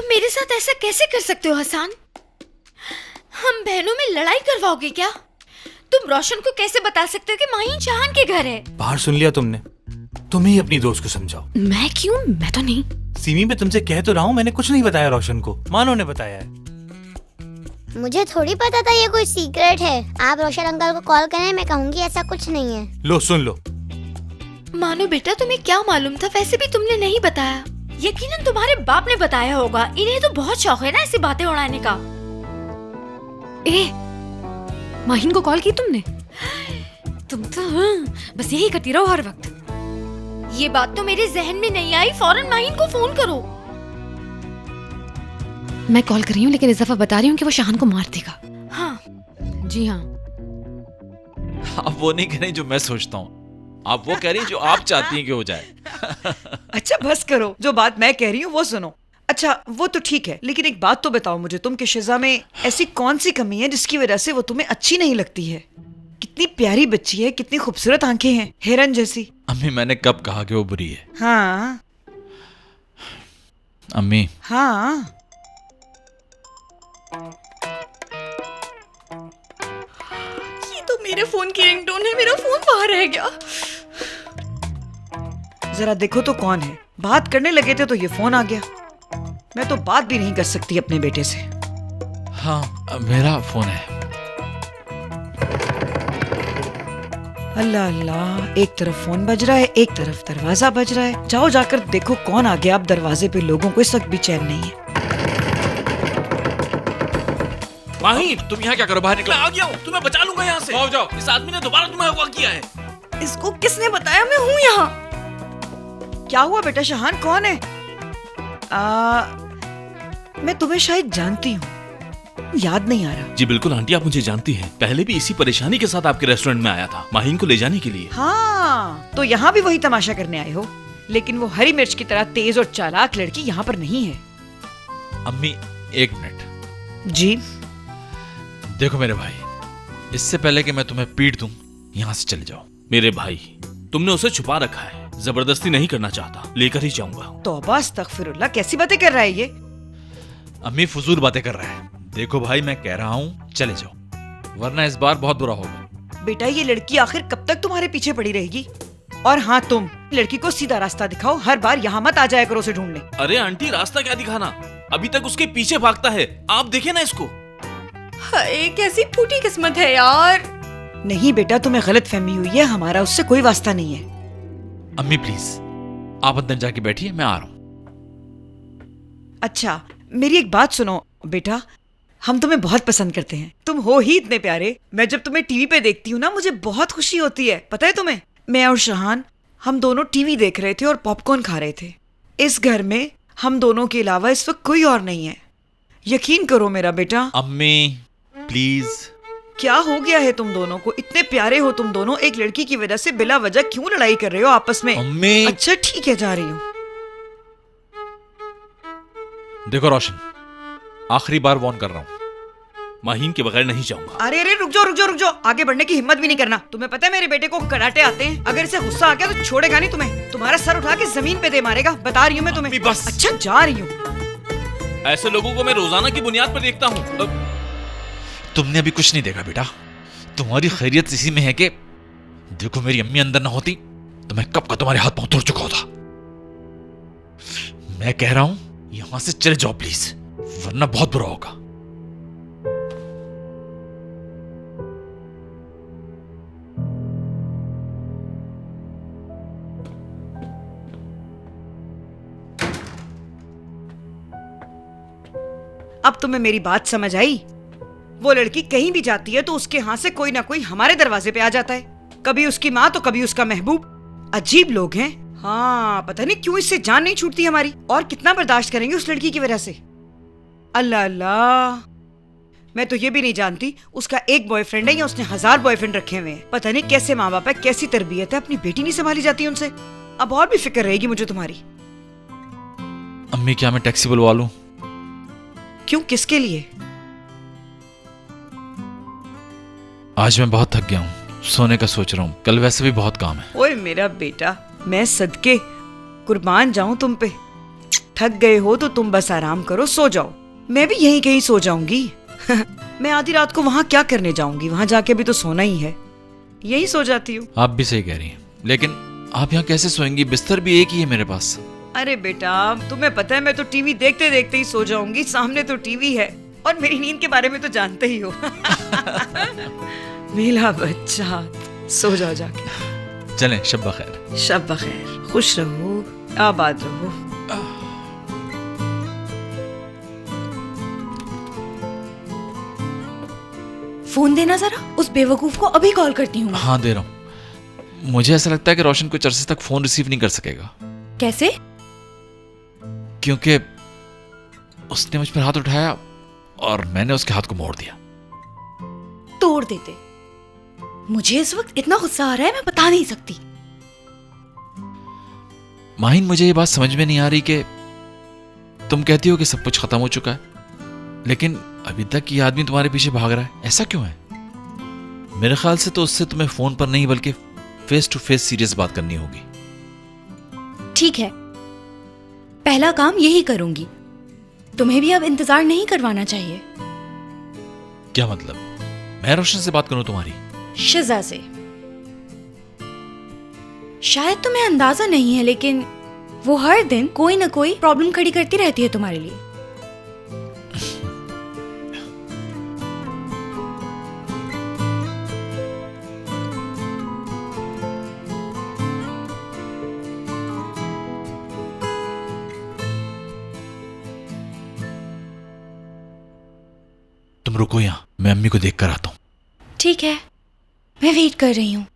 तुम मेरे साथ ऐसा कैसे कर सकते हो हसन? हम बहनों में लड़ाई करवाओगे क्या? तुम रोशन को कैसे बता सकते हो कि माहीन शाहान के घर है? बाहर सुन लिया तुमने, तुम ही अपनी दोस्त को समझाओ। मैं क्यों? मैं तो नहीं। सीमी, मैं तुमसे कह तो रहा हूँ, मैंने कुछ नहीं बताया रोशन को, मानो ने बताया है। मुझे थोड़ी पता था ये कोई सीक्रेट है। आप रोशन अंकल को कॉल करें, मैं कहूँगी ऐसा कुछ नहीं है। लो सुन लो। मानो बेटा, तुम्हें क्या मालूम था? वैसे भी तुमने नहीं बताया। यकीनन तुम्हारे बाप ने बताया होगा। इन्हें तो बहुत शौक है ना ऐसी बातें उड़ाने का। माहीन को कॉल की तुमने? तुम तो बस यही करती रहो हर वक्त। ये बात तो मेरे जहन में नहीं आई। फौरन माहीन को फोन करो। मैं कॉल कर रही हूँ, लेकिन इस दफा बता रही हूँ कि वो शाहान को मार देगा। हाँ जी हाँ। आप वो नहीं कह रही जो मैं सोचता हूँ, आप वो कह रही जो आप चाहती हैं कि हो जाए। अच्छा बस करो, जो बात मैं कह रही हूँ वो सुनो। अच्छा वो तो ठीक है, लेकिन एक बात तो बताओ मुझे, तुम कि शिजा में ऐसी कौन सी कमी है जिसकी वजह से वो तुम्हें अच्छी नहीं लगती है? कितनी प्यारी बच्ची है, कितनी खूबसूरत आंखें हैं, हिरन जैसी। अम्मी, मैंने कब कहा कि वो बुरी है? हाँ अम्मी, हाँ। ये तो मेरे फोन की रिंगटोन है। मेरा फोन बाहर रह गया। जरा देखो तो कौन है। बात करने लगे थे तो ये फोन आ गया। मैं तो बात भी नहीं कर सकती अपने बेटे से। हाँ मेरा फोन है। अल्लाह अल्लाह, एक तरफ फोन बज रहा है, एक तरफ दरवाजा बज रहा है। जाओ जाकर देखो कौन आ गया। अब दरवाजे पे लोगों को इस वक्त भी चैन नहीं है। माहीन, तुम यहाँ क्या करो? बाहर निकलो। आ गया हूँ, तुम्हें बचा लूंगा यहाँ से। जाओ। इस आदमी ने दोबारा तुम्हें अगवा किया है। इसको किसने बताया मैं हूँ यहाँ? क्या हुआ बेटा शाहान, कौन है? मैं तुम्हें शायद जानती हूँ, याद नहीं आ रहा। जी बिल्कुल आंटी, आप मुझे जानती हैं। पहले भी इसी परेशानी के साथ आपके रेस्टोरेंट में आया था, माहीन को ले जाने के लिए। हाँ, तो यहाँ भी वही तमाशा करने आए हो। लेकिन वो हरी मिर्च की तरह तेज और चालाक लड़की यहाँ पर नहीं है। अम्मी एक मिनट। जी देखो मेरे भाई, इससे पहले कि मैं तुम्हें पीट दूं, यहाँ से चले जाओ। मेरे भाई, तुमने उसे छुपा रखा है। जबरदस्ती नहीं करना चाहता, लेकर ही जाऊंगा। तौबा अस्तगफिरुल्लाह, कैसी बातें कर रहा है ये? अम्मी फजूल बातें कर रहा है। देखो भाई, मैं कह रहा हूँ चले जाओ, वरना इस बार बहुत बुरा होगा। बेटा ये लड़की आखिर कब तक तुम्हारे पीछे पड़ी रहेगी? और हाँ, तुम लड़की को सीधा रास्ता दिखाओ। हर बार यहाँ मत आ जाया करो उसे ढूंढने। अरे आंटी, रास्ता क्या दिखाना, अभी तक उसके पीछे भागता है। आप देखे ना इसको। हाय, कैसी फूटी किस्मत है यार। नहीं बेटा, तुम्हें गलत फहमी हुई है। हमारा उससे कोई वास्ता नहीं है। अम्मी प्लीज, आप अंदर जाके बैठिए, मैं आ रहा हूँ। अच्छा मेरी एक बात सुनो बेटा, हम तुम्हें बहुत पसंद करते हैं। तुम हो ही इतने प्यारे। मैं जब तुम्हें टीवी पे देखती हूँ ना, मुझे बहुत खुशी होती है। पता है तुम्हें, मैं और शाहान हम दोनों टीवी देख रहे थे और पॉपकॉर्न खा रहे थे। इस घर में हम दोनों के अलावा इस वक्त कोई और नहीं है। यकीन करो मेरा बेटा। अम्मी प्लीज। क्या हो गया है तुम दोनों को? इतने प्यारे हो तुम दोनों, एक लड़की की वजह से बिला वजह क्यों लड़ाई कर रहे हो आपस में? अम्मी। अच्छा ठीक है, जा रही हूँ। देखो रोशन, आखिरी बार वार्न कर रहा हूँ, माहीन के बगैर नहीं जाऊंगा। अरे अरे रुक जाओ रुक जाओ रुक जाओ, आगे बढ़ने की हिम्मत भी नहीं करना। तुम्हें पता है मेरे बेटे को कराटे आते हैं। अगर इसे गुस्सा आ गया तो छोड़ेगा नहीं तुम्हें, तुम्हारा सर उठा के जमीन पे दे मारेगा। बता रही हूँ मैं तुम्हें। बस। अच्छा जा रही हूँ। ऐसे लोगों को मैं रोजाना की बुनियाद पर देखता हूँ। तुमने अभी कुछ नहीं देखा बेटा। तुम्हारी खैरियत इसी में है कि देखो मेरी अम्मी अंदर ना होती तो मैं कब का तुम्हारे हाथ पांव तोड़ चुका होता। मैं कह रहा हूं यहां से चले जाओ प्लीज, वरना बहुत बुरा होगा। अब तुम्हें मेरी बात समझ आई? वो लड़की कहीं भी जाती है तो उसके हाथ से कोई ना कोई हमारे दरवाजे पे आ जाता है। कभी उसकी माँ तो कभी उसका महबूब। अजीब लोग हैं। हाँ, पता नहीं क्यों इससे जान नहीं छूटती हमारी। और कितना बर्दाश्त करेंगे उस लड़की की वजह से। अल्लाह अल्लाह, मैं तो ये भी नहीं जानती उसका एक बॉयफ्रेंड है या उसने 1000 बॉयफ्रेंड रखे हुए हैं। पता नहीं कैसे माँ बाप है, कैसी तरबियत है, अपनी बेटी नहीं संभाली जाती उनसे। अब और भी फिक्र रहेगी मुझे तुम्हारी। अम्मी क्या मैं टैक्सी बुलवा लूं? क्यों, किसके लिए? आज मैं बहुत थक गया हूँ, सोने का सोच रहा हूँ। कल वैसे भी बहुत काम है। ओए मेरा बेटा, मैं सदके कुर्बान जाऊं तुम पे। थक गए हो तो तुम बस आराम करो, सो जाओ। मैं भी यहीं कहीं सो जाऊंगी। मैं आधी रात को वहाँ क्या करने जाऊंगी? वहाँ जाके भी तो सोना ही है, यही सो जाती हूँ। आप भी सही कह रही हैं, लेकिन आप यहाँ कैसे सोएंगी? बिस्तर भी एक ही है मेरे पास। अरे बेटा, तुम्हें पता है मैं तो टीवी देखते देखते ही सो जाऊंगी। सामने तो टीवी है और मेरी नींद के बारे में तो जानते ही हो। मेरा बच्चा, सो जाओ जाके। चलें, शब बखैर। शब बखैर, खुश रहो, आबाद रहो। फोन देना जरा, उस बेवकूफ को अभी कॉल करती हूँ। हाँ, दे रहा हूँ। मुझे ऐसा लगता है कि रोशन कुछ अरसे तक फोन रिसीव नहीं कर सकेगा, कैसे? क्योंकि उसने मुझ पर हाथ उठाया और मैंने उसके हाथ को मोड़ दिया। तोड़ देते। मुझे इस वक्त इतना गुस्सा आ रहा है, मैं बता नहीं सकती। माहिन, मुझे ये बात समझ में नहीं आ रही कि तुम कहती हो कि सब कुछ खत्म हो चुका है, लेकिन अभी तक ये आदमी तुम्हारे पीछे भाग रहा है। ऐसा क्यों है? मेरे ख्याल से तो उससे तुम्हें फोन पर नहीं बल्कि फेस टू फेस सीरियस बात करनी होगी। ठीक है, पहला काम यही करूंगी। तुम्हें भी अब इंतजार नहीं करवाना चाहिए। क्या मतलब? मैं रोशन से बात करूं तुम्हारी? शिजा से। शायद तुम्हें अंदाजा नहीं है, लेकिन वो हर दिन कोई ना कोई प्रॉब्लम खड़ी करती रहती है तुम्हारे लिए। तुम रुको यहाँ, मैं अम्मी को देख कर आता हूँ। ठीक है, मैं वेट कर रही हूँ।